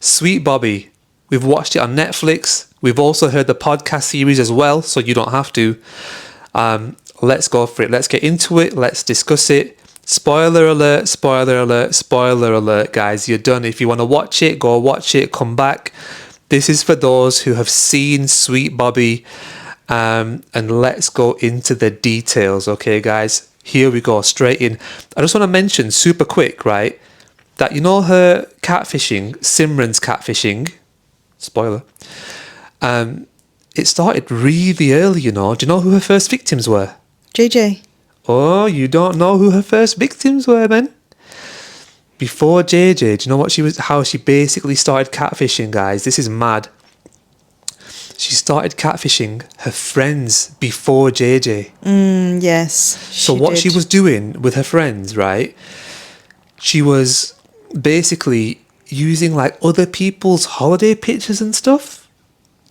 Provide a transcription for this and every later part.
Sweet Bobby. We've watched it on Netflix. We've also heard the podcast series as well, so you don't have to. Let's go for it. Let's get into it. Let's discuss it. Spoiler alert, spoiler alert, spoiler alert, guys. You're done. If you want to watch it, go watch it. Come back. This is for those who have seen Sweet Bobby. And let's go into the details, okay, guys? Here we go, straight in. I just want to mention super quick, right, that you know her catfishing, Simran's catfishing, spoiler, it started really early, you know. Do you know who her first victims were? JJ. Oh, you don't know who her first victims were, then? Before JJ, do you know what how she basically started catfishing, guys? This is mad. She started catfishing her friends before JJ. Yes. So what she was doing with her friends, right? She was basically using like other people's holiday pictures and stuff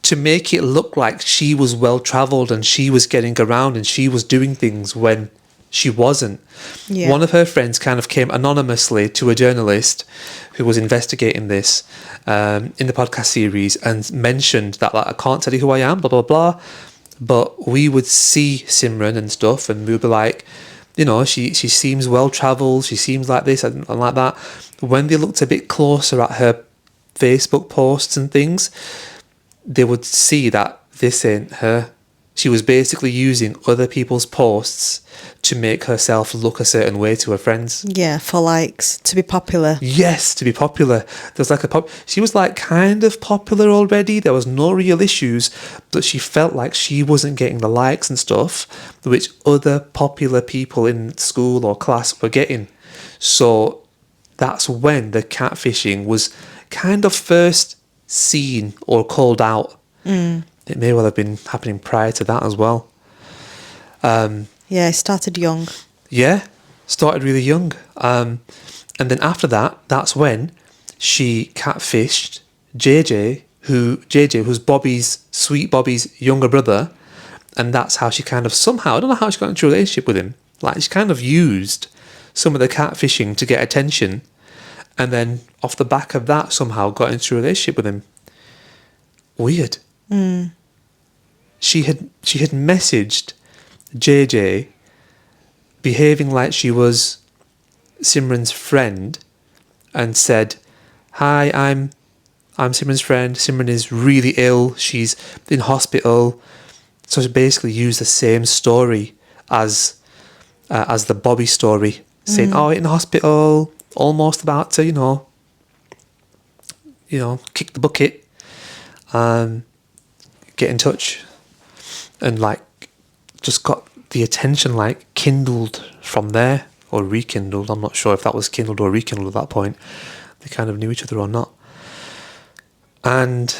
to make it look like she was well travelled and she was getting around and she was doing things when she wasn't. Yeah. One of her friends kind of came anonymously to a journalist who was investigating this in the podcast series and mentioned that, like, I can't tell you who I am, blah, blah, blah. But we would see Simran and stuff and we would be like, you know, she seems well travelled, she seems like this and like that. When they looked a bit closer at her Facebook posts and things, they would see that this ain't her. She was basically using other people's posts to make herself look a certain way to her friends. Yeah, for likes, to be popular. Yes, to be popular. There's like she was like kind of popular already. There was no real issues, but she felt like she wasn't getting the likes and stuff which other popular people in school or class were getting. So that's when the catfishing was kind of first seen or called out. It may well have been happening prior to that as well. Yeah, it started young. Yeah, started really young. And then after that, that's when she catfished JJ, who's Sweet Bobby's younger brother. And that's how she kind of somehow, I don't know how she got into a relationship with him. Like, she kind of used some of the catfishing to get attention. And then off the back of that, somehow got into a relationship with him. Weird. She had messaged JJ behaving like she was Simran's friend and said, "Hi, I'm Simran's friend. Simran is really ill. She's in hospital." So she basically used the same story as the Bobby story, saying, "Oh, in hospital, almost about to, you know, kick the bucket. Get in touch," and like just got the attention like kindled from there, or rekindled. I'm not sure if that was kindled or rekindled at that point. They kind of knew each other or not. And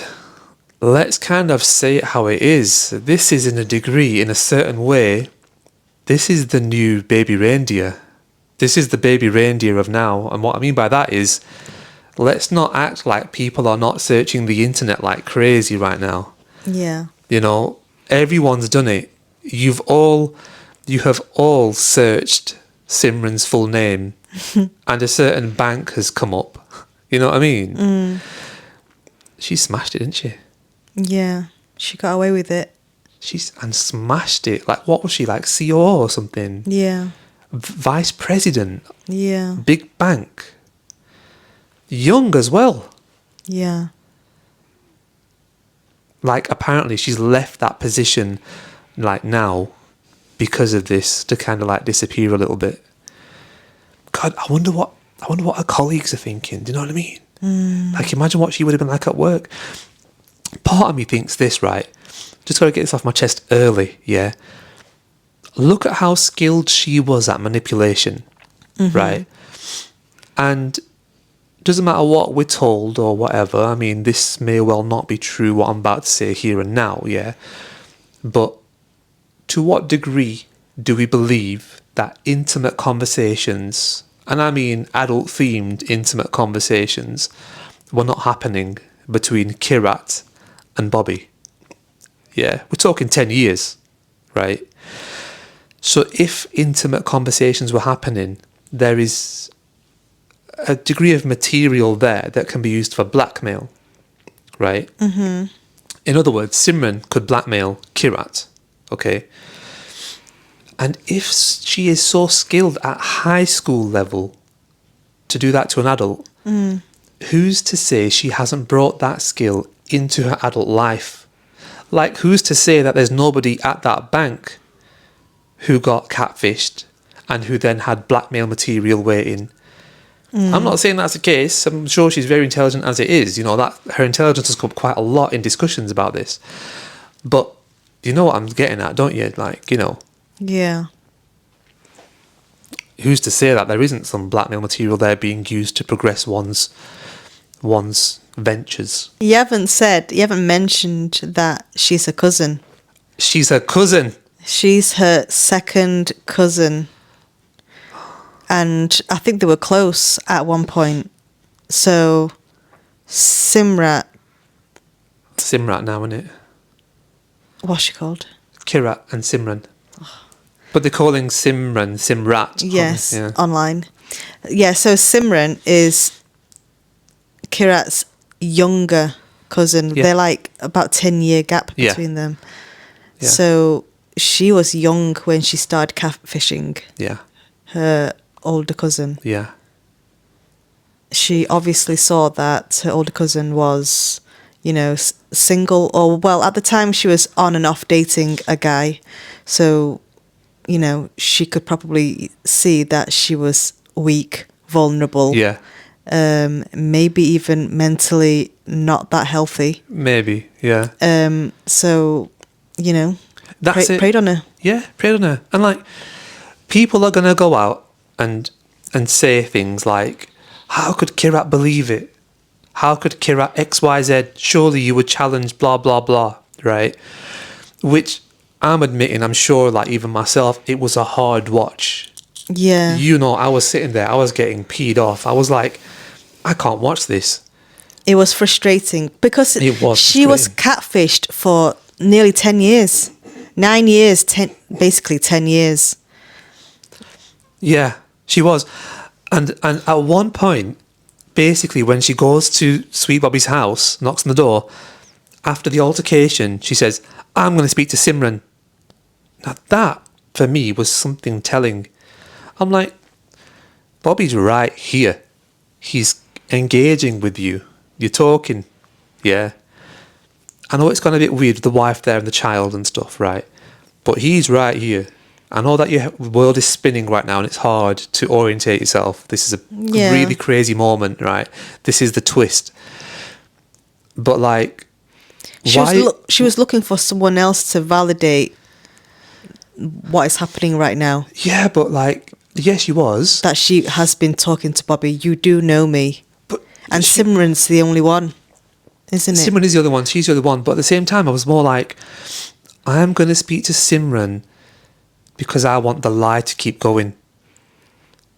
let's kind of say it how it is. This is, in a degree, in a certain way, this is the new baby reindeer. This is the baby reindeer of now. And what I mean by that is, let's not act like people are not searching the internet like crazy right now. Yeah. You know, everyone's done it. You have all searched Simran's full name and a certain bank has come up. You know what I mean? She smashed it, didn't she? Yeah, she got away with it. And smashed it. Like, what was she, like CEO or something? Yeah. Vice president. Yeah. Big bank. Young as well. Yeah. Like, apparently she's left that position, like, now because of this, to kind of like disappear a little bit. God, I wonder what her colleagues are thinking. Do you know what I mean? Like, imagine what she would have been like at work. Part of me thinks this, right? Just got to get this off my chest early, yeah? Look at how skilled she was at manipulation, right? And doesn't matter what we're told or whatever. I mean, this may well not be true, what I'm about to say here and now, yeah? But to what degree do we believe that intimate conversations, and I mean adult-themed intimate conversations, were not happening between Kirat and Bobby? Yeah, we're talking 10 years, right? So if intimate conversations were happening, there is a degree of material there that can be used for blackmail, right? Mm-hmm. In other words, Simran could blackmail Kirat, okay? And if she is so skilled at high school level to do that to an adult, who's to say she hasn't brought that skill into her adult life? Like, who's to say that there's nobody at that bank who got catfished and who then had blackmail material waiting? I'm not saying that's the case. I'm sure she's very intelligent as it is. You know, that her intelligence has come up quite a lot in discussions about this. But you know what I'm getting at, don't you? Like, you know, Yeah. who's to say that there isn't some blackmail material there being used to progress one's ventures? You haven't mentioned that she's a cousin. She's her cousin. She's her second cousin. And I think they were close at one point. So, Simrat, now, isn't it? what's she called? Kirat and Simran. But they're calling Simrat. Yes, Yeah. online. Yeah, so Simran is Kirat's younger cousin. Yeah. They're like about 10-year gap Yeah. between them. Yeah. So she was young when she started catfishing Yeah. her older cousin. Yeah. She obviously saw that her older cousin was, you know, single, or well, at the time she was on and off dating a guy. So, you know, she could probably see that she was weak, vulnerable. Yeah. Maybe even mentally not that healthy. Maybe. Yeah. So, you know, That's it. preyed on her. Yeah, preyed on her. And like, people are gonna go out and say things like, "How could Kirat believe it? How could Kirat XYZ? Surely you would challenge blah blah blah," right? Which I'm admitting, I'm sure, like even myself, it was a hard watch. Yeah. You know, I was sitting there, I was getting peed off. I was like, I can't watch this. It was frustrating because It was she was frustrating. catfished for nearly 10 years. 9 years, basically 10 years. Yeah, she was. And at one point, basically when she goes to Sweet Bobby's house, knocks on the door, after the altercation, she says, "I'm going to speak to Simran." Now that, for me, was something telling. I'm like, Bobby's right here. He's engaging with you. You're talking. Yeah. I know it's gone a bit weird with the wife there and the child and stuff, right? But he's right here. I know that your world is spinning right now and it's hard to orientate yourself. This is a Yeah. really crazy moment, right? This is the twist. But like, She was looking for someone else to validate what is happening right now. Yeah, but like, yes, she was. That she has been talking to Bobby. You do know me. But And Simran's the only one, isn't it? Simran is the other one. She's the other one. But at the same time, I was more like, I'm going to speak to Simran because I want the lie to keep going.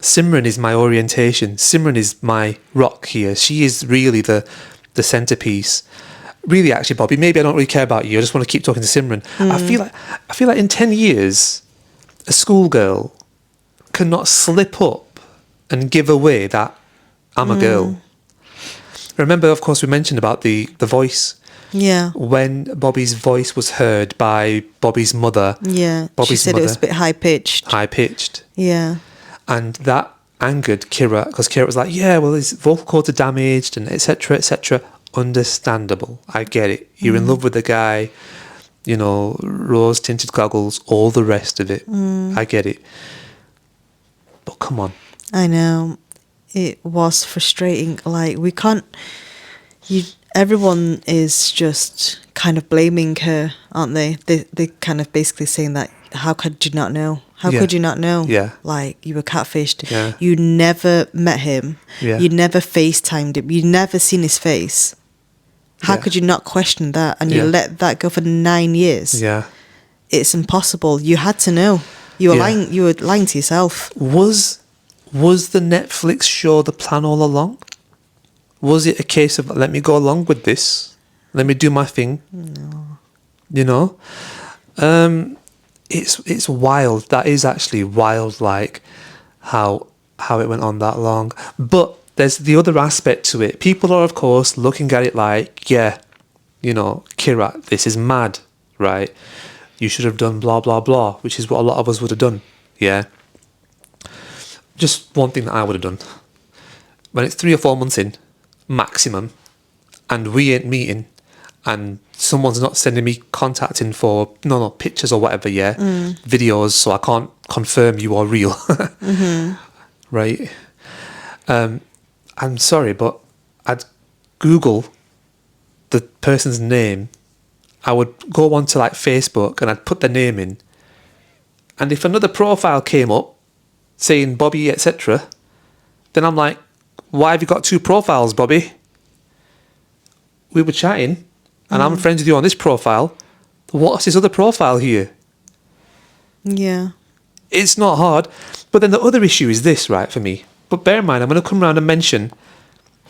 Simran is my orientation. Simran is my rock here. She is really the centerpiece. Really, actually, Bobby, maybe I don't really care about you. I just want to keep talking to Simran. I feel like in 10 years, a schoolgirl cannot slip up and give away that I'm a girl. Remember, of course, we mentioned about the voice. Yeah. When Bobby's voice was heard by Bobby's mother. Yeah. Bobby's she said mother, it was a bit high-pitched. High-pitched. Yeah. And that angered Kirat, because Kirat was like, yeah, well, his vocal cords are damaged and etc., etc. Understandable. I get it. You're in love with the guy, you know, rose-tinted goggles, all the rest of it. I get it. But come on. I know. It was frustrating. Like, we can't... Everyone is just kind of blaming her, aren't they? They kind of basically saying that, how could you not know? How Yeah. could you not know? Yeah. Like, you were catfished. Yeah. You never met him. Yeah. You never FaceTimed him. You never seen his face. How Yeah. could you not question that? And you Yeah. let that go for 9 years. Yeah. It's impossible. You had to know. You were Yeah. lying. You were lying to yourself. Was the Netflix show the plan all along? Was it a case of, let me go along with this, let me do my thing? No. You know? It's wild. That is actually wild, like how it went on that long. But there's the other aspect to it. People are, of course, looking at it like, yeah, you know, Kirat, this is mad, right? You should have done blah, blah, blah, which is what a lot of us would have done, yeah? Just one thing that I would have done. When it's 3 or 4 months in, maximum, and we ain't meeting, and someone's not sending me contacting for, no, pictures or whatever, yeah? Videos, so I can't confirm you are real, right? I'm sorry, but I'd Google the person's name. I would go onto like Facebook and I'd put their name in. And if another profile came up saying Bobby, etc., then I'm like, why have you got 2 profiles, Bobby? We were chatting and I'm friends with you on this profile. What's this other profile here? Yeah. It's not hard. But then the other issue is this, right, for me. But bear in mind, I'm going to come around and mention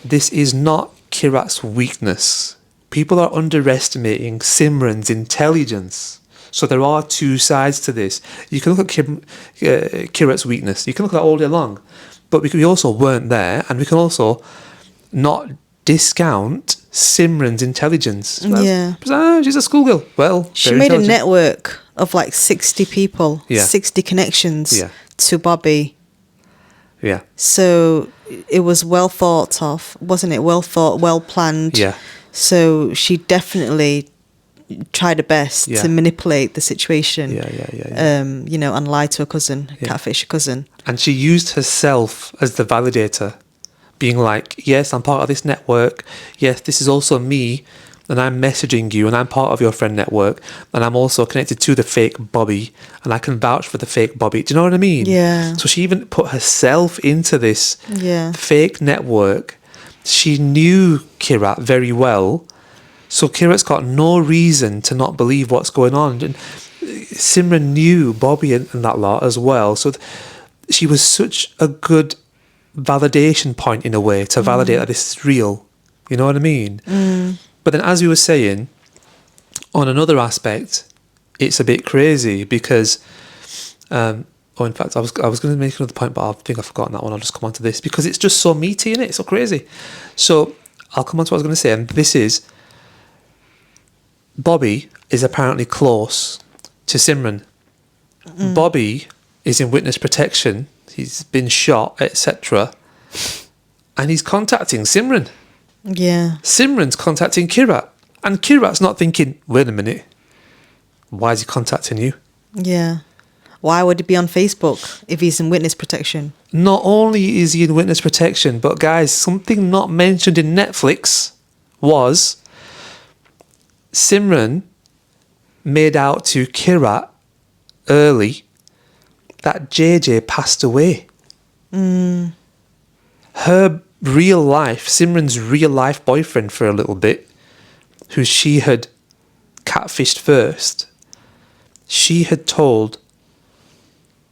this is not Kirat's weakness. People are underestimating Simran's intelligence. So there are 2 sides to this. You can look at Kirat's weakness. You can look at that all day long. But we also weren't there, and we can also not discount Simran's intelligence. Yeah. She's a schoolgirl. Well, she made a network of like 60 people, Yeah. 60 connections Yeah. to Bobby. Yeah. So it was well thought of, wasn't it? Well thought, well planned. Yeah. So she definitely tried her best Yeah. to manipulate the situation. Yeah. You know, and lie to her cousin, catfish her cousin. And she used herself as the validator, being like, yes, I'm part of this network. Yes, this is also me. And I'm messaging you and I'm part of your friend network. And I'm also connected to the fake Bobby. And I can vouch for the fake Bobby. Do you know what I mean? Yeah. So she even put herself into this fake network. She knew Kirat very well. So Kirat's got no reason to not believe what's going on. And Simran knew Bobby and that lot as well. So she was such a good validation point in a way to validate that this is real. You know what I mean? But then, as we were saying, on another aspect, it's a bit crazy because, in fact, I was going to make another point, but I think I've forgotten that one. I'll just come on to this because it's just so meaty, innit? It's so crazy. So I'll come on to what I was going to say, and this is, Bobby is apparently close to Simran. Bobby is in witness protection. He's been shot, etc. And he's contacting Simran. Yeah. Simran's contacting Kirat. And Kirat's not thinking, wait a minute, why is he contacting you? Yeah. Why would he be on Facebook if he's in witness protection? Not only is he in witness protection, but guys, something not mentioned in Netflix was Simran made out to Kirat early that JJ passed away. Her real life, Simran's real life boyfriend for a little bit, who she had catfished first, she had told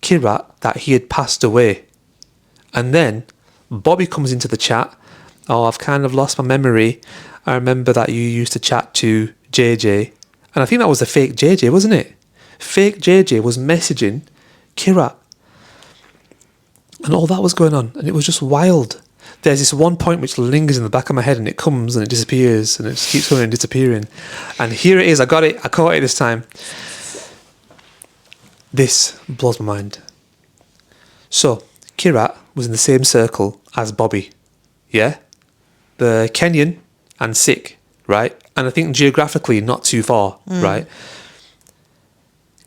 Kirat that he had passed away. And then Bobby comes into the chat. Oh, I've kind of lost my memory. I remember that you used to chat to JJ. And I think that was the fake JJ, wasn't it? Fake JJ was messaging Kirat. And all that was going on. And it was just wild. There's this one point which lingers in the back of my head and it comes and it disappears and it just keeps going and disappearing. And here it is. I got it. I caught it this time. This blows my mind. So, Kirat was in the same circle as Bobby. Yeah? The Kenyan and Sikh, right? And I think geographically not too far, right?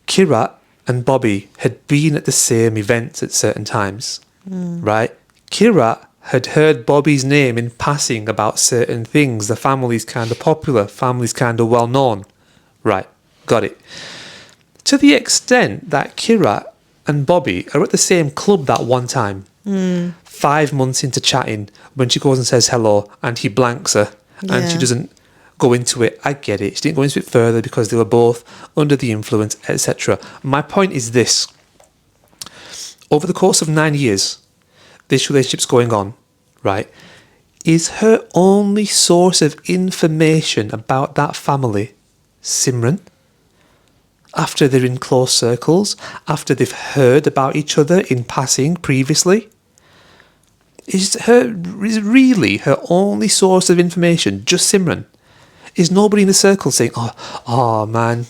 Kirat and Bobby had been at the same events at certain times, right? Kirat had heard Bobby's name in passing about certain things. The family's kind of popular, family's kind of well known. Right, got it. To the extent that Kirat and Bobby are at the same club that one time. 5 months into chatting, when she goes and says hello and he blanks her and she doesn't go into it. I get it. She didn't go into it further because they were both under the influence, etc. My point is this. Over the course of 9 years, this relationship's going on, right? Is her only source of information about that family Simran? After they're in close circles, after they've heard about each other in passing previously? is really her only source of information just Simran? Is nobody in the circle saying, oh man,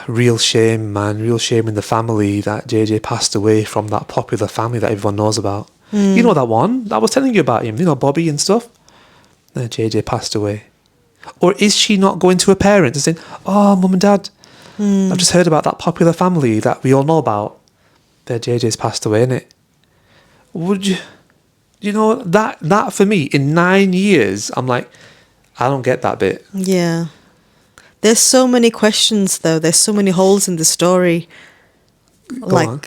real shame, man, real shame in the family that JJ passed away from that popular family that everyone knows about. You know that one? I was telling you about him, Bobby and stuff. Then JJ passed away. Or is she not going to her parents and saying, oh, mum and dad, I've just heard about that popular family that we all know about. Their JJ's passed away, innit? Would you... that for me, in 9 years, I'm like, I don't get that bit. Yeah. There's so many questions, though. There's so many holes in the story. Go on.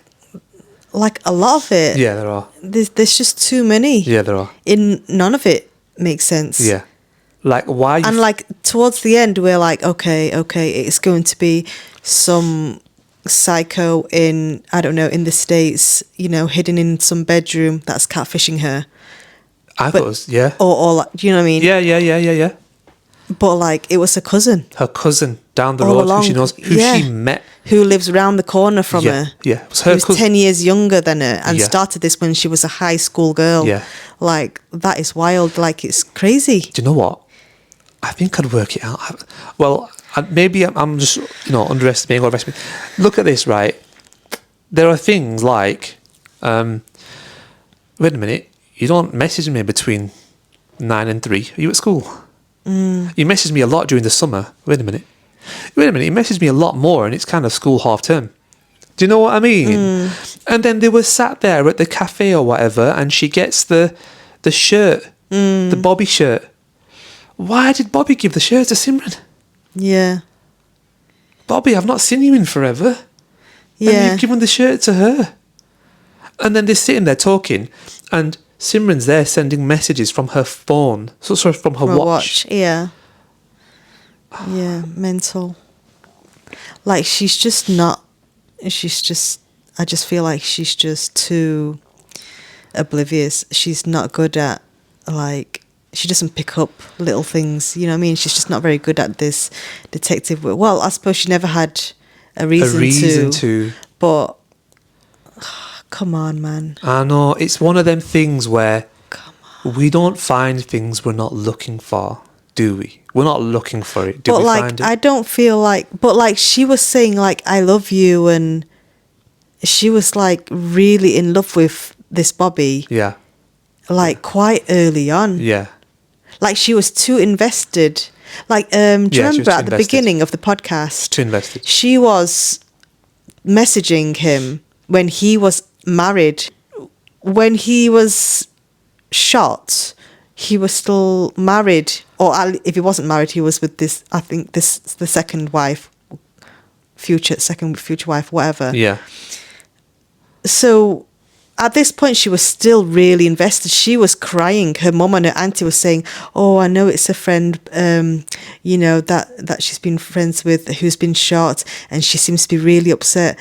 Like a lot of it. Yeah, there are. There's just too many. Yeah, there are. None of it makes sense. Yeah. Like, why... And like towards the end, we're like, okay, it's going to be some psycho in, I don't know, in the States, hidden in some bedroom that's catfishing her. I thought it was, yeah. Or like, do you know what I mean? Yeah. But like, it was a cousin. Her cousin down the All road along, who she knows, who she met. Who lives around the corner from her. Yeah, it was her He was cousin. 10 years younger than her and Yeah. started this when she was a high school girl. Yeah. Like, that is wild. Like, it's crazy. Do you know what? I think I'd work it out. Well, maybe I'm just, underestimating or overestimating. Look at this, right? There are things like, wait a minute, you don't message me between 9 and 3. Are you at school? You message me a lot during the summer. Wait a minute, you message me a lot more and it's kind of school half term. Do you know what I mean? And then they were sat there at the cafe or whatever and she gets the shirt, the Bobby shirt. Why did Bobby give the shirt to Simran? Yeah. Bobby, I've not seen you in forever. Yeah. And you've given the shirt to her. And then they're sitting there talking and Simran's there sending messages from her phone. Sorry, from her watch. Yeah. Yeah, mental. Like, I just feel like she's just too oblivious. She's not good at, like, she doesn't pick up little things, you know what I mean? She's just not very good at this detective work. Well, I suppose she never had a reason to. But, come on, man. I know, it's one of them things where Come on. we don't find things we're not looking for, do we? We're not looking for it. Do But we like, find it? I don't feel like, but like she was saying like, I love you, and she was like really in love with this Bobby. Yeah. Like quite early on. Yeah. Like she was too invested. Like, do you she was remember too at the invested. beginning of the podcast? Too invested. She was messaging him when he was married. When he was shot, he was still married. Or if he wasn't married, he was with this, I think the second wife, future wife, whatever. Yeah. So at this point, she was still really invested. She was crying. Her mum and her auntie were saying, "Oh, I know it's a friend, that she's been friends with who's been shot, and she seems to be really upset."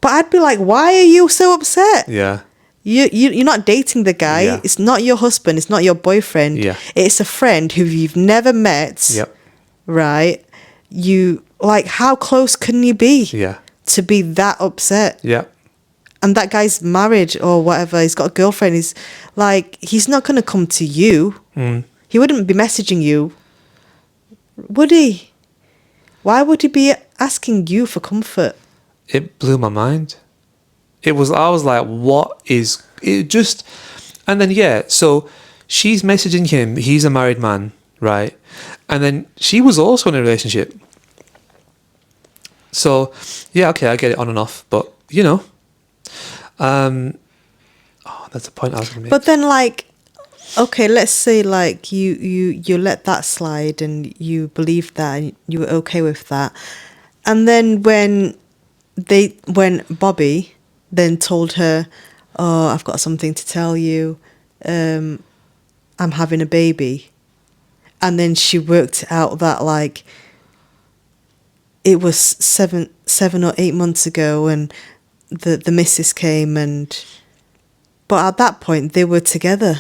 But I'd be like, "Why are you so upset? Yeah. You're not dating the guy. Yeah. It's not your husband. It's not your boyfriend. Yeah. It's a friend who you've never met. Yep. Right? You like, how close can you be? Yeah. To be that upset?" Yeah. And that guy's married or whatever. He's got a girlfriend. He's like, he's not going to come to you. He wouldn't be messaging you, would he? Why would he be asking you for comfort? It blew my mind. I was like, what is it? Just, and then so she's messaging him. He's a married man, right? And then she was also in a relationship. So yeah, okay, I get it on and off, but that's the point I was going to make. But then, like, okay, let's say like you let that slide and you believed that and you were okay with that, and then when Bobby then told her, "Oh, I've got something to tell you. I'm having a baby," and then she worked out that like it was 7 or 8 months ago, and the missus came, but at that point they were together.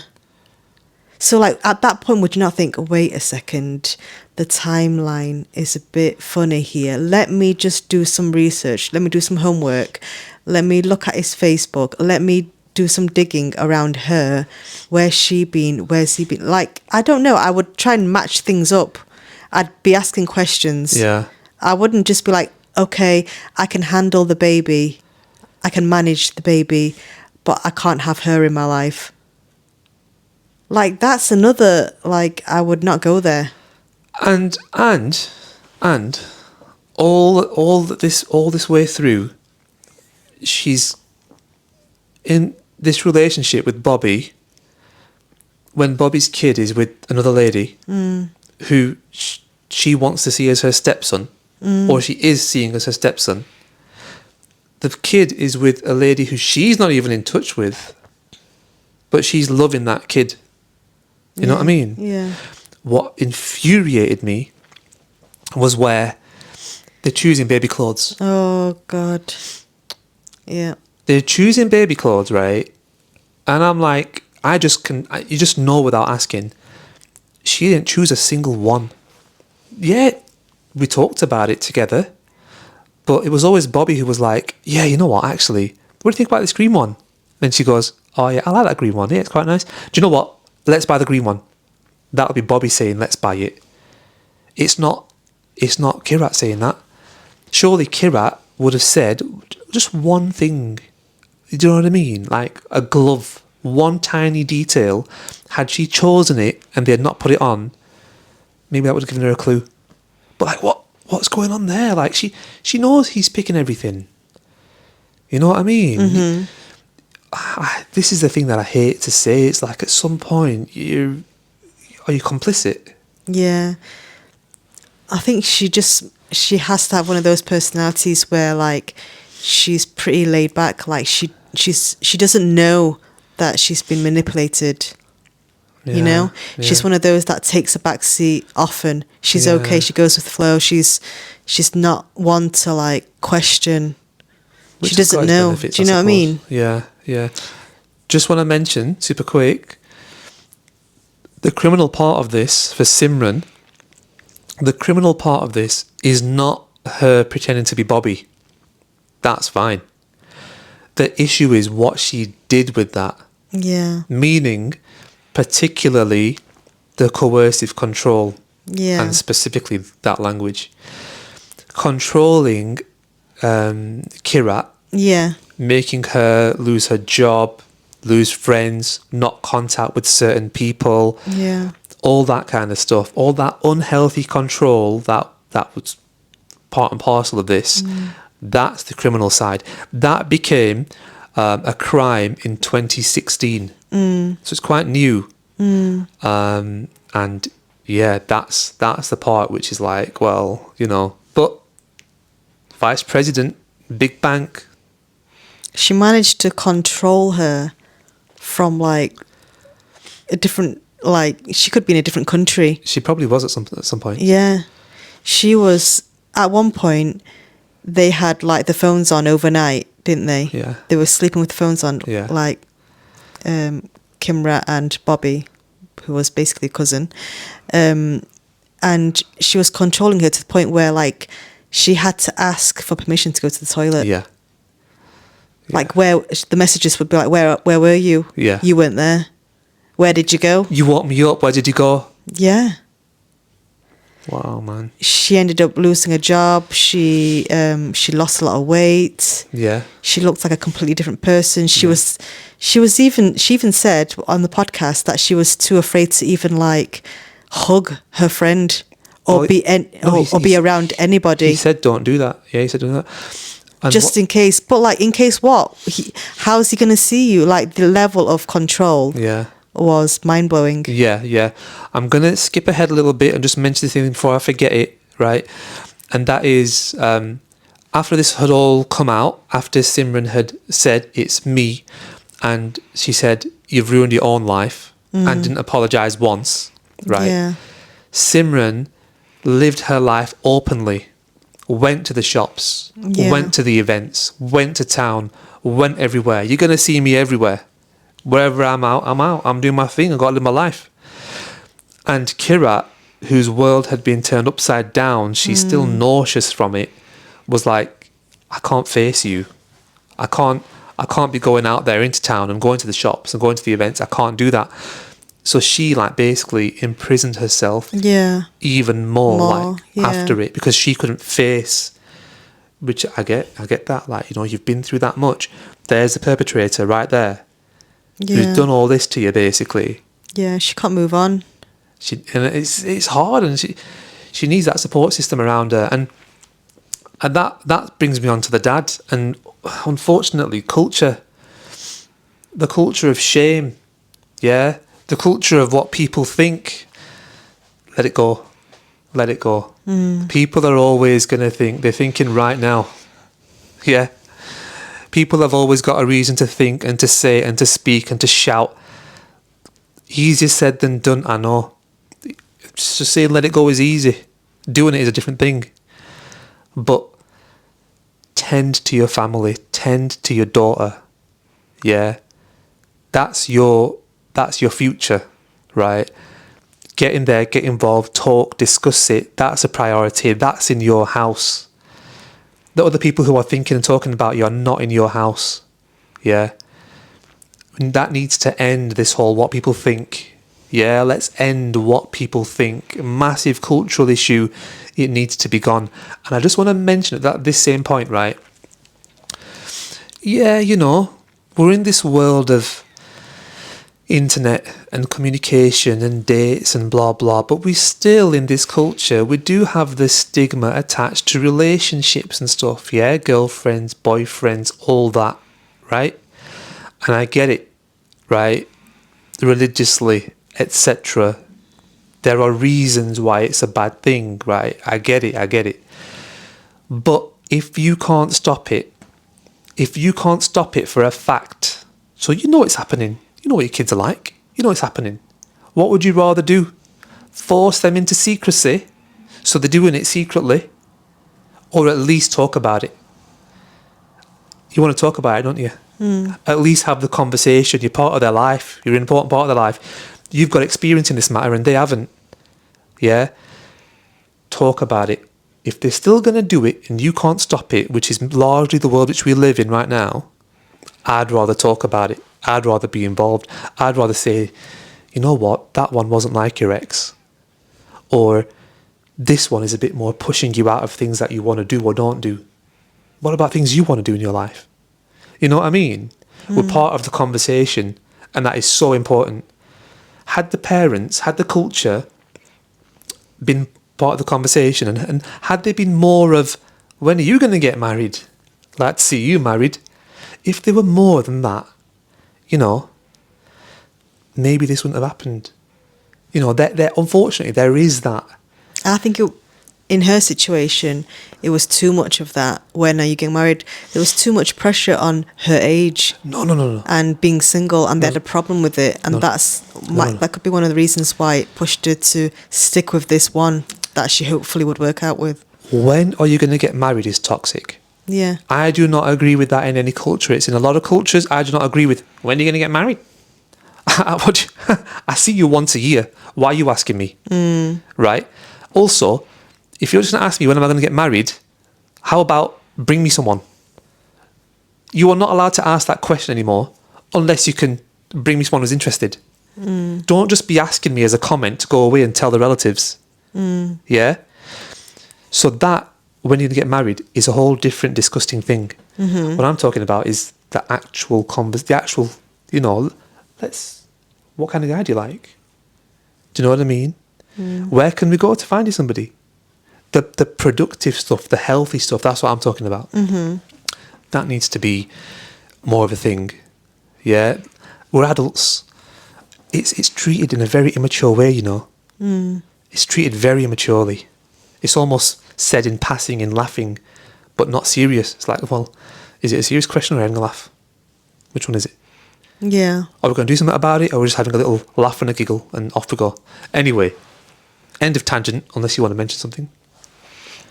So like at that point, would you not think, wait a second, the timeline is a bit funny here. Let me just do some research. Let me do some homework. Let me look at his Facebook. Let me do some digging around her. Where's she been? Where's he been? Like, I don't know. I would try and match things up. I'd be asking questions. Yeah. I wouldn't just be like, okay, I can handle the baby. I can manage the baby, but I can't have her in my life. Like, that's another, like, I would not go there. And all this way through, she's in this relationship with Bobby when Bobby's kid is with another lady who she wants to see as her stepson, or she is seeing as her stepson. The kid is with a lady who she's not even in touch with, but she's loving that kid. You know what I mean? Yeah. What infuriated me was where they're choosing baby clothes. Oh, God. Yeah. They're choosing baby clothes, right? And I'm like, you just know without asking. She didn't choose a single one. Yeah, we talked about it together, but it was always Bobby who was like, yeah, you know what, actually, what do you think about this green one? Then she goes, oh yeah, I like that green one. Yeah, it's quite nice. Do you know what? Let's buy the green one. That'll be Bobby saying, let's buy it. It's not Kirat saying that. Surely Kirat would have said just one thing. Do you know what I mean? Like a glove, one tiny detail. Had she chosen it and they had not put it on, maybe that would have given her a clue. But like, what's going on there? Like she knows he's picking everything. You know what I mean? Mm-hmm. This is the thing that I hate to say. It's like at some point are you complicit? Yeah. I think she has to have one of those personalities where, like, she's pretty laid back. Like, she doesn't know that she's been manipulated. Yeah, you know? yeah. She's one of those that takes a back seat often. She's Yeah. okay. She goes with the flow. She's not one to, like, question. Which She has got doesn't its know. benefits, Do you know what I suppose. mean? Yeah. Just want to mention, super quick, the criminal part of this for Simran, the criminal part of this is not her pretending to be Bobby. That's fine. The issue is what she did with that. Yeah. Meaning, particularly, the coercive control. Yeah. And specifically that language. Controlling Kirat, Yeah. making her lose her job, lose friends, not contact with certain people, Yeah. all that kind of stuff, all that unhealthy control that was part and parcel of this. That's the criminal side. That became a crime in 2016. So it's quite new. And yeah, that's the part which is like, well, you know, but vice president, big bank. She managed to control her from, like, a different, like, she could be in a different country. She probably was at some point. Yeah. She was, at one point, they had, like, the phones on overnight, didn't they? Yeah. They were sleeping with the phones on, Yeah. like, Kirat and Bobby, who was basically a cousin. And she was controlling her to the point where, like, she had to ask for permission to go to the toilet. Yeah. Like, where the messages would be like, where were you? Yeah. You weren't there. Where did you go? You woke me up. Where did you go? Yeah. Wow, man. She ended up losing a job. She lost a lot of weight. Yeah. She looked like a completely different person. She even said on the podcast that she was too afraid to even, like, hug her friend or be around anybody. He said don't do that. Yeah, he said don't do that. And just in case. But, like, in case what? How's he going to see you? Like, the level of control was mind-blowing. Yeah. I'm going to skip ahead a little bit and just mention this thing before I forget it, right? And that is, after this had all come out, after Simran had said, it's me, and she said, you've ruined your own life, and didn't apologise once, right? Yeah. Simran lived her life openly, went to the shops, went to the events, went to town, went everywhere. You're going to see me everywhere. Wherever I'm out, I'm out. I'm doing my thing. I've got to live my life. And Kirat, whose world had been turned upside down, she's still nauseous from it, was like, I can't face you. I can't I can't be going out there into town and going to the shops and going to the events. I can't do that. So she like basically imprisoned herself Yeah. even more, like Yeah. after it, because she couldn't face, which I get that, like, you know, you've been through that much. There's the perpetrator right there Yeah. who's done all this to you basically. Yeah, she can't move on. And it's hard, and she needs that support system around her, and that brings me on to the dad, and unfortunately the culture of shame, yeah, the culture of what people think. Let it go. People are always going to think, they're thinking right now, yeah. People have always got a reason to think and to say and to speak and to shout. Easier said than done, I know. Just saying let it go is easy. Doing it is a different thing. But tend to your family, tend to your daughter. Yeah. That's your future, right? Get in there, get involved, talk, discuss it. That's a priority. That's in your house. The other people who are thinking and talking about you are not in your house. Yeah. And that needs to end, this whole what people think. Yeah, let's end what people think. Massive cultural issue. It needs to be gone. And I just want to mention at this same point, right? Yeah, you know, we're in this world of internet and communication and dates and blah blah, but we still, in this culture, we do have the stigma attached to relationships and stuff. Yeah, girlfriends, boyfriends, all that, right? And I get it, right? Religiously, etc. There are reasons why it's a bad thing, right? I get it. But if you can't stop it for a fact, so you know it's happening, you know what your kids are like, you know it's happening, what would you rather do? Force them into secrecy so they're doing it secretly, or at least talk about it? You want to talk about it, don't you? At least have the conversation. You're part of their life. You're an important part of their life. You've got experience in this matter and they haven't. Yeah? Talk about it. If they're still going to do it and you can't stop it, which is largely the world which we live in right now, I'd rather talk about it. I'd rather be involved. I'd rather say, you know what, that one wasn't like your ex. Or this one is a bit more pushing you out of things that you want to do or don't do. What about things you want to do in your life? You know what I mean? We're part of the conversation, and that is so important. Had the parents, had the culture been part of the conversation, and had they been more of, when are you going to get married? Let's see you married. If they were more than that, you know, maybe this wouldn't have happened. You know, unfortunately, there is that. I think in her situation, it was too much of that. When are you getting married? There was too much pressure on her age. No. And being single, and they had a problem with it. And that could be one of the reasons why it pushed her to stick with this one that she hopefully would work out with. When are you going to get married is toxic. Yeah. I do not agree with that in any culture. It's in a lot of cultures. I do not agree with, when are you going to get married? I see you once a year. Why are you asking me? Right? Also, if you're just going to ask me when am I going to get married, how about bring me someone? You are not allowed to ask that question anymore unless you can bring me someone who's interested. Don't just be asking me as a comment to go away and tell the relatives. Yeah? So that, when you get married, is a whole different disgusting thing. What I'm talking about is the actual you know, what kind of guy do you like? Do you know what I mean? Where can we go to find you somebody? The productive stuff, the healthy stuff, that's what I'm talking about. That needs to be more of a thing. Yeah? We're adults. It's treated in a very immature way, you know. It's treated very immaturely. It's almost said in passing and laughing, but not serious. It's like, well, is it a serious question or having a laugh? Which one is it? Yeah. Are we going to do something about it, or are we just having a little laugh and a giggle and off we go? Anyway, end of tangent, unless you want to mention something.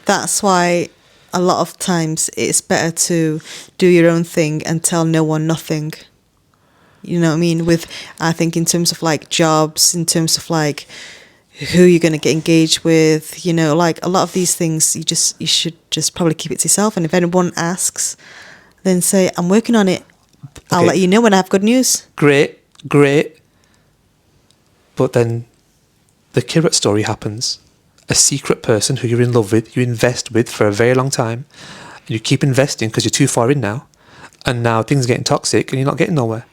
That's why a lot of times it's better to do your own thing and tell no one nothing. You know what I mean? I think in terms of like jobs, in terms of like who you're going to get engaged with, you know, like a lot of these things, you should just probably keep it to yourself. And if anyone asks, then say, I'm working on it. I'll Okay. let you know when I have good news. Great. But then the Kirat story happens. A secret person who you're in love with, you invest with for a very long time. And you keep investing because you're too far in now. And now things are getting toxic and you're not getting nowhere.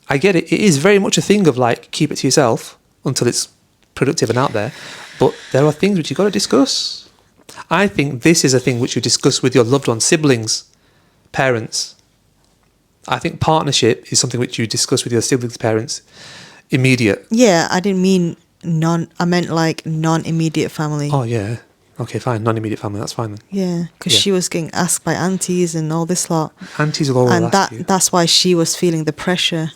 I get it. It is very much a thing of like, keep it to yourself until it's productive and out there. But there are things which you've got to discuss. I think this is a thing which you discuss with your loved ones, siblings, parents. I think partnership is something which you discuss with your siblings, parents, immediate. Yeah, I didn't mean I meant like non-immediate family. Oh, yeah. Okay, fine. Non-immediate family, that's fine then. Yeah, because Yeah. she was getting asked by aunties and all this lot. Aunties will always And ask you. that's why she was feeling the pressure.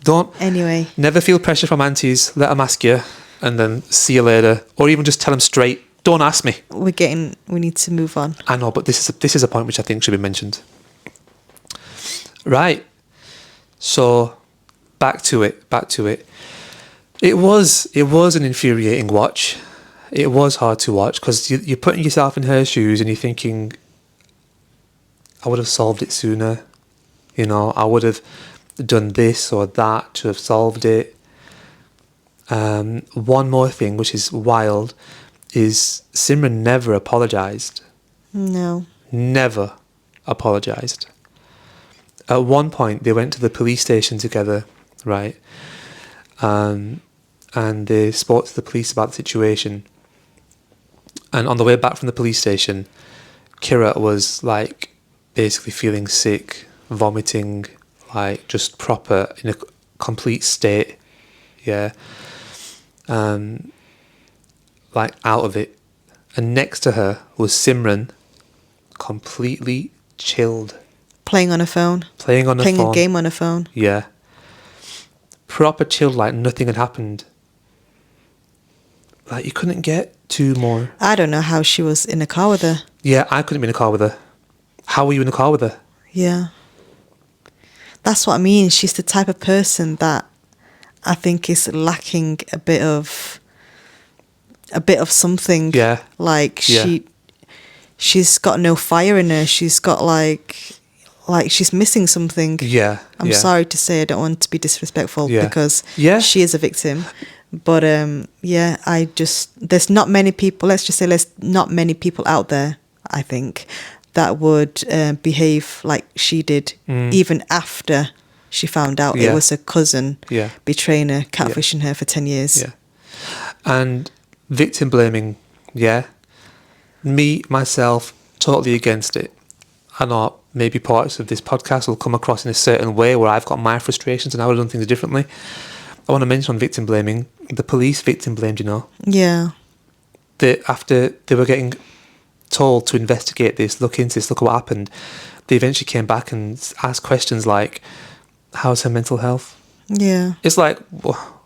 Don't Anyway, never feel pressure from aunties. Let them ask you and then see you later. Or even just tell them straight, don't ask me. we need to move on. I know, but this is a point which I think should be mentioned. Right. So back to it. It was an infuriating watch. It was hard to watch because you're putting yourself in her shoes and you're thinking, I would have solved it sooner. You know, I would have done this or that to have solved it. One more thing, which is wild, is Simran never apologised. No. Never apologised. At one point, they went to the police station together, right? And they spoke to the police about the situation. And on the way back from the police station, Kirat was like basically feeling sick, vomiting, like just proper in a complete state, yeah, like out of it. And next to her was Simran, completely chilled, Playing on a phone. playing on her Playing phone. a game on a phone. Yeah, proper chilled, like nothing had happened. Like you couldn't get two more. I don't know how she was in a car with her. Yeah, I couldn't be in a car with her. How were you in a car with her? Yeah. That's what I mean. She's the type of person that I think is lacking a bit of something. Yeah. Like Yeah. she's got no fire in her. She's got like she's missing something. Yeah. I'm yeah. sorry to say, I don't want to be disrespectful Yeah. because Yeah. she is a victim. But yeah, there's not many people, let's just say there's not many people out there, I think, that would behave like she did, even after she found out Yeah. it was her cousin Yeah. betraying her, catfishing her for 10 years. Yeah. And victim blaming, yeah. Me, myself, totally against it. I know maybe parts of this podcast will come across in a certain way where I've got my frustrations and I would have done things differently. I want to mention on victim blaming, the police victim blamed, you know. Yeah. After they were getting told to investigate this, look into this, look at what happened, they eventually came back and asked questions like, how's her mental health? Yeah. It's like,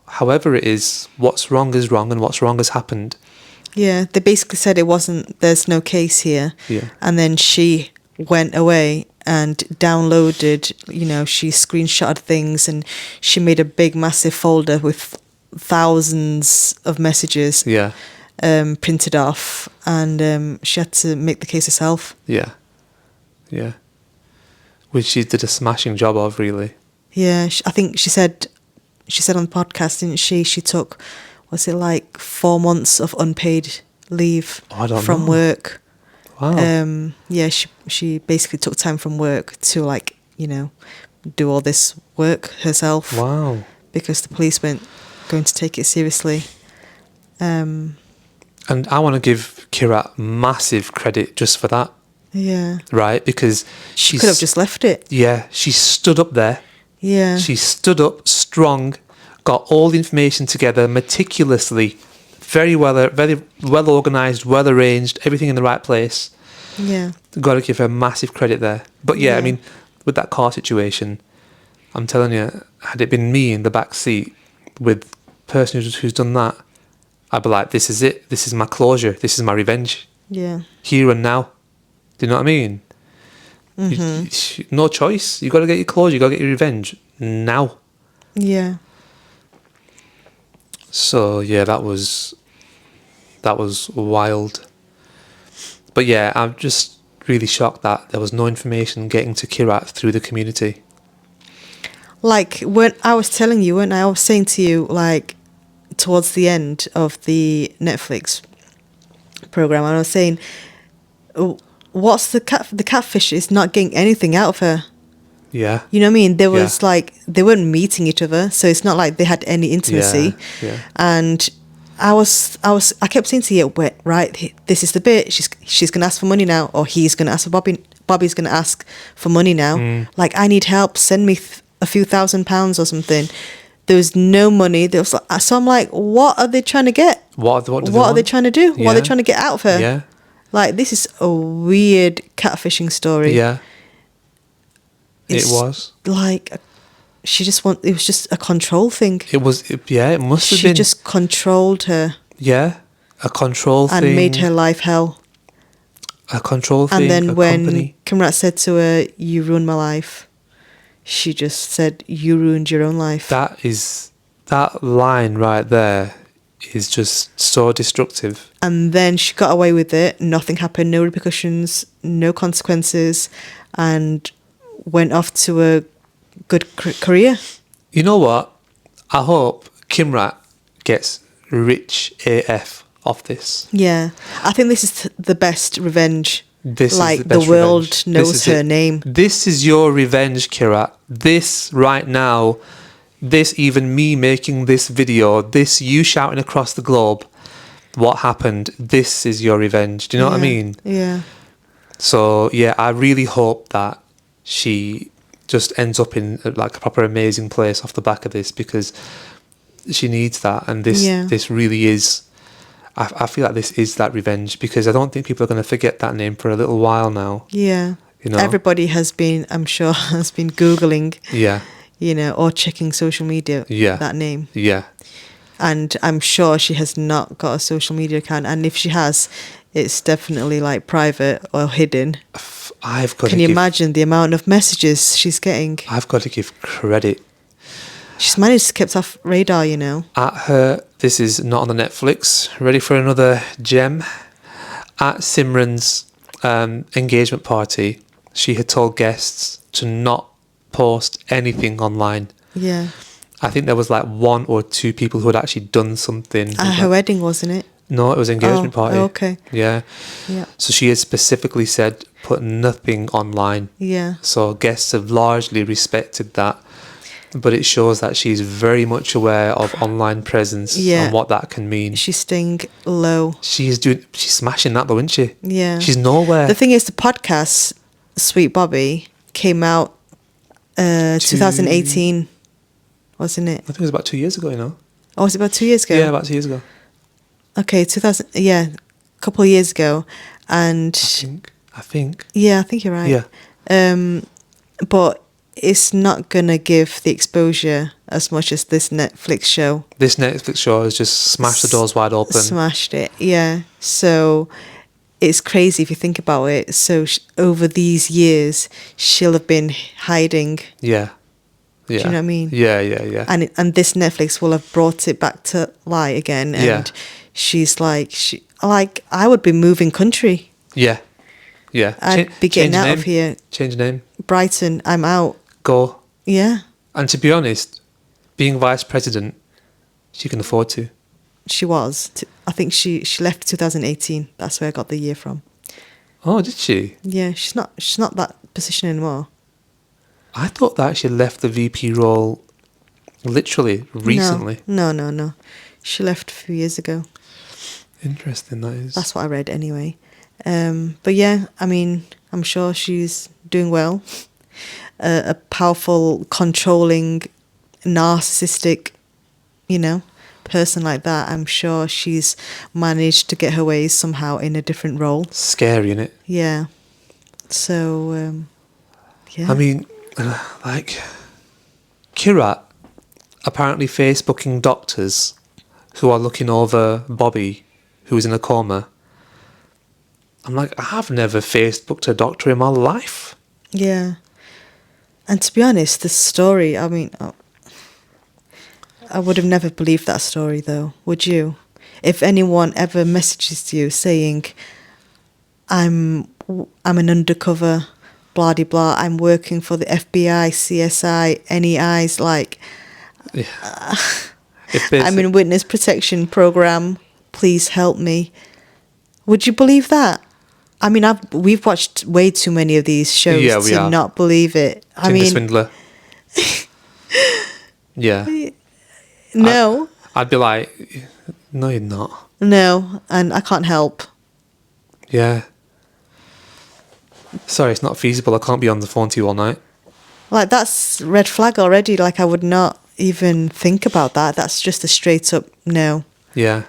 however it is, what's wrong is wrong and what's wrong has happened. Yeah, they basically said there's no case here. Yeah. And then she went away and downloaded, she screenshotted things and she made a big, massive folder with thousands of messages Yeah. printed off, and she had to make the case herself. Yeah. Yeah. Which she did a smashing job of, really. Yeah, I think she said on the podcast, didn't she? She took, was it like 4 months of unpaid leave from work. Wow. Yeah, she basically took time from work to do all this work herself. Wow. Because the police weren't going to take it seriously. And I want to give Kirat massive credit just for that, Yeah. right? Because She could have just left it. Yeah, she stood up there. Yeah. She stood up strong, got all the information together meticulously, very well organised, well arranged, everything in the right place. Yeah. Got to give her massive credit there. But yeah, I Yeah. mean, with that car situation, I'm telling you, had it been me in the back seat with the person who's done that, I'd be like, this is it. This is my closure. This is my revenge. Yeah. Here and now. Do you know what I mean? No choice. You got to get your closure. You got to get your revenge now. Yeah. So yeah, that was wild. But yeah, I'm just really shocked that there was no information getting to Kirat through the community. Like when I was telling you, when I was saying to you, like towards the end of the Netflix program, I was saying, "Oh, what's the catfish is not getting anything out of her." Yeah. You know what I mean? There was Yeah. like they weren't meeting each other, so it's not like they had any intimacy. Yeah. And I kept saying to you, "Wait, right, this is the bit. She's gonna ask for money now, or he's gonna ask for Bobby. Bobby's gonna ask for money now. Like, I need help. Send me a few £1,000s or something." There was no money. There was so I'm like, what are they trying to get? What do they What are want? they trying to do? What are Yeah. they trying to get out of her? Yeah. Like, this is a weird catfishing story. Yeah. It's It was. like it was just a control thing. It must have She been. just controlled her Yeah. A control and thing. made her life hell. A control thing. And then a when company. Kirat said to her, "You ruined my life," she just said, "You ruined your own life." That line right there is just so destructive. And then she got away with it. Nothing happened. No repercussions. No consequences. And went off to a good career. You know what? I hope Kirat gets rich AF off this. Yeah. I think this is the best revenge. This like is the best world revenge. knows This is her it. name. This is your revenge, Kirat. This right now, this even me making this video, this you shouting across the globe, what happened, this is your revenge. Do you know what I Yeah. mean? Yeah. So yeah, I really hope that she just ends up in like a proper amazing place off the back of this, because she needs that, and this really is. I feel like this is that revenge, because I don't think people are going to forget that name for a little while now. Yeah. You know? Everybody has been, I'm sure, has been Googling, Yeah. you know, or checking social media, Yeah. that name. Yeah. And I'm sure she has not got a social media account. And if she has, it's definitely like private or hidden. Can you imagine the amount of messages she's getting? I've got to give credit. She's managed to keep off radar, you know. At her, this is not on the Netflix. Ready for another gem? At Simran's engagement party, she had told guests to not post anything online. Yeah. I think there was like one or two people who had actually done something. At her wedding, wasn't it? No, it was an engagement party. Oh, okay. Yeah. Yeah. So she had specifically said, put nothing online. Yeah. So guests have largely respected that. But it shows that she's very much aware of online presence and what that can mean. She's staying low. She's smashing that though, isn't she? Yeah. She's nowhere. The thing is, the podcast, Sweet Bobby, came out 2018, wasn't it? I think it was about 2 years ago, you know? Oh, was it about 2 years ago? Yeah, about 2 years ago. Okay, a couple of years ago. And I think. Yeah, I think you're right. Yeah. But it's not going to give the exposure as much as this Netflix show. This Netflix show has just smashed the doors wide open. Smashed it, yeah. So it's crazy if you think about it. So over these years, she'll have been hiding. Yeah. Yeah. Do you know what I mean? Yeah. And this Netflix will have brought it back to light again. And she's like, I would be moving country. Yeah. Yeah. I'd be getting out of here. Change name. Brighton, I'm out. Go. Yeah. And to be honest, being vice president, she can afford to. She was. I think she left 2018. That's where I got the year from. Oh, did she? Yeah, she's not that position anymore. I thought that she left the VP role literally recently. No. She left a few years ago. Interesting, that is. That's what I read anyway. But yeah, I mean, I'm sure she's doing well. A powerful, controlling, narcissistic, person like that. I'm sure she's managed to get her ways somehow in a different role. Scary, innit? Yeah. So, yeah. I mean, like, Kirat apparently Facebooking doctors who are looking over Bobby, who's in a coma. I'm like, I've never Facebooked a doctor in my life. Yeah. And to be honest, the story, I mean, I would have never believed that story though, would you? If anyone ever messages you saying, I'm I'm an undercover, blah de blah. I'm working for the FBI, CSI, NEI's. Like, If there's I'm in witness protection program. Please help me. Would you believe that? I mean, we've watched way too many of these shows Yeah, we to have. not believe it. I Tinder mean, swindler. Yeah. no, I'd be like, no, you're not. no, and I can't help. Yeah. Sorry, it's not feasible. I can't be on the phone to you all night. Like, that's red flag already. Like, I would not even think about that. That's just a straight up no. Yeah.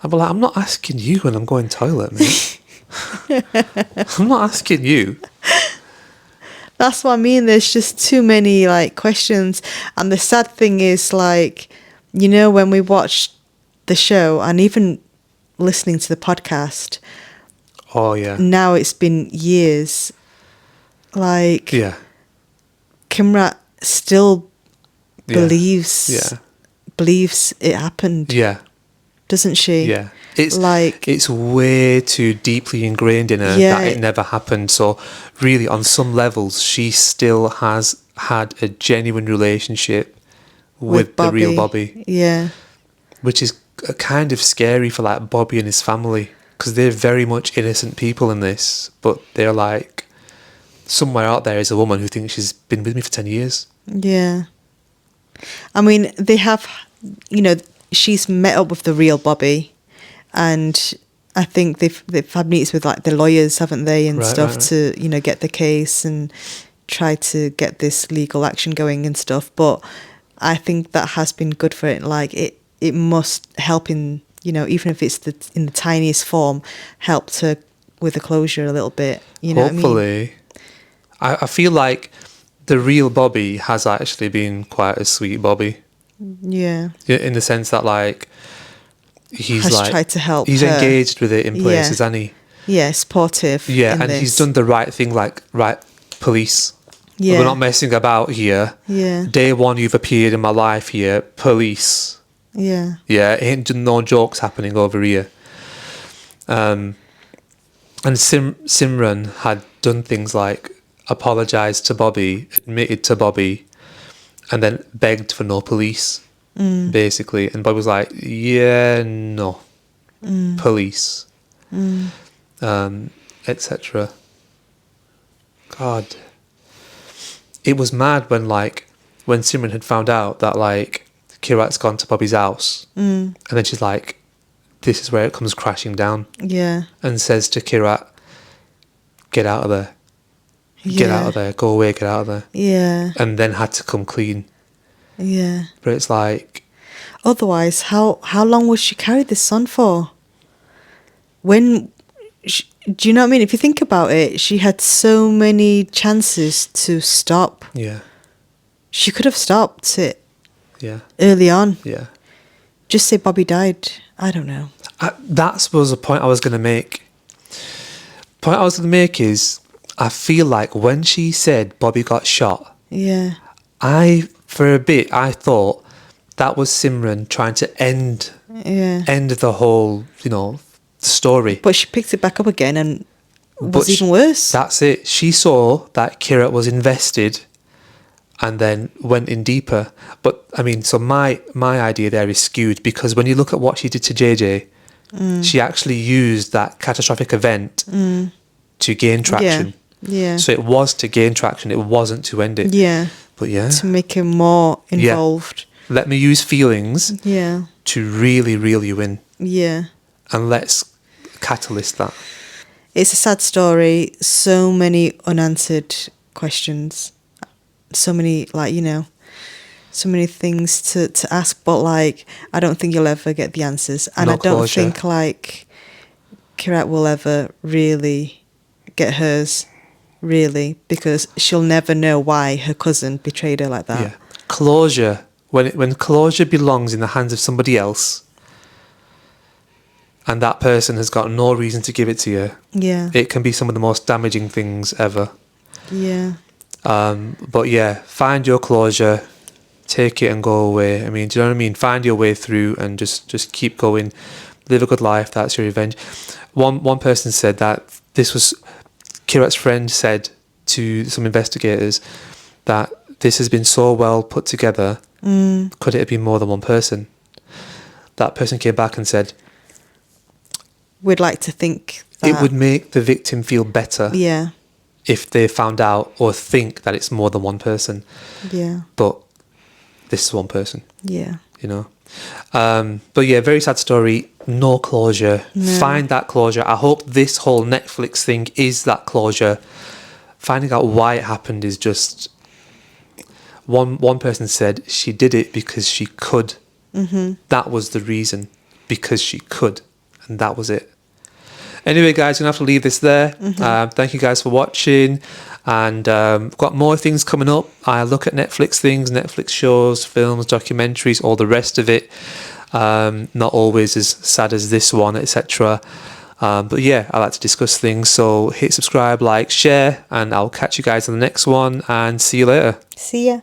I'd be like, I'm not asking you when I'm going toilet, mate. I'm not asking you. That's what I mean. There's just too many like questions. And the sad thing is, like, you know, when we watched the show and even listening to the podcast, Oh, yeah. now it's been years. Like, Yeah. Kirat still Yeah. believes it happened, Yeah. doesn't she? Yeah. It's like, it's way too deeply ingrained in her that it never happened. So really, on some levels, she still has had a genuine relationship with the real Bobby, Yeah. which is kind of scary for like Bobby and his family, because they're very much innocent people in this, but they're like, somewhere out there is a woman who thinks she's been with me for 10 years. Yeah. I mean, they have, you know, she's met up with the real Bobby, and I think they've had meetings with like the lawyers, haven't they, and stuff to, you know, get the case and try to get this legal action going and stuff. But I think that has been good for it. Like, it must help in, you know, even if it's in the tiniest form, help to with the closure a little bit. You know Hopefully. what I mean? I feel like the real Bobby has actually been quite a sweet Bobby. Yeah. In the sense that, like, he's has like tried to help he's her. engaged with it in places, hasn't he? Yeah, supportive. Yeah, in and this. he's done the right thing, like, right, police. Yeah. We're not messing about here. Yeah. Day one you've appeared in my life here, police. Yeah. Yeah, ain't no jokes happening over here. And Simran had done things like apologised to Bobby, admitted to Bobby, and then begged for no police, basically. And Bobby was like, yeah, no. Police. Etc. God. It was mad when Simran had found out that, like, Kirat's gone to Bobby's house. And then she's like, this is where it comes crashing down. Yeah. And says to Kirat, get out of there. Get Yeah. out of there. Go away, get out of there. Yeah. And then had to come clean. Yeah. But it's like... Otherwise, how long would she carry this on for? Do you know what I mean? If you think about it, she had so many chances to stop. Yeah. She could have stopped it Yeah. early on. Yeah. Just say Bobby died. I don't know. That was a point I was going to make. Point I was going to make is, I feel like when she said Bobby got shot, Yeah. for a bit, I thought that was Simran trying to end the whole, story. But she picked it back up again and was even worse. That's it. She saw that Kirat was invested and then went in deeper. But, I mean, so my idea there is skewed, because when you look at what she did to JJ, she actually used that catastrophic event to gain traction. Yeah. So it was to gain traction. It wasn't to end it. Yeah. But yeah. To make him more involved. Let me use feelings to really reel you in. Yeah. And let's catalyst that. It's a sad story. So many unanswered questions. So many, so many things to ask. But, I don't think you'll ever get the answers. And No I don't closure. think, Kirat will ever really get hers, really, because she'll never know why her cousin betrayed her like that. Yeah. Closure. When closure belongs in the hands of somebody else, and that person has got no reason to give it to you, it can be some of the most damaging things ever. Yeah. But yeah, find your closure, take it and go away. I mean, do you know what I mean? Find your way through and just keep going. live a good life. That's your revenge. One person said that this was Kirat's friend said to some investigators that this has been so well put together. Could it have been more than one person? That person came back and said, we'd like to think that it would make the victim feel better Yeah. if they found out or think that it's more than one person. Yeah. But this is one person, Yeah. you know. But yeah, very sad story. No closure. No. Find that closure. I hope this whole Netflix thing is that closure. Finding out why it happened is just... One person said she did it because she could. That was the reason. Because she could. And that was it. Anyway, guys, I'm going to have to leave this there. Thank you guys for watching. And got more things coming up. I look at Netflix things, Netflix shows, films, documentaries, all the rest of it. Not always as sad as this one, etc. But yeah, I like to discuss things. So hit subscribe, like, share, and I'll catch you guys in the next one. And see you later. See ya.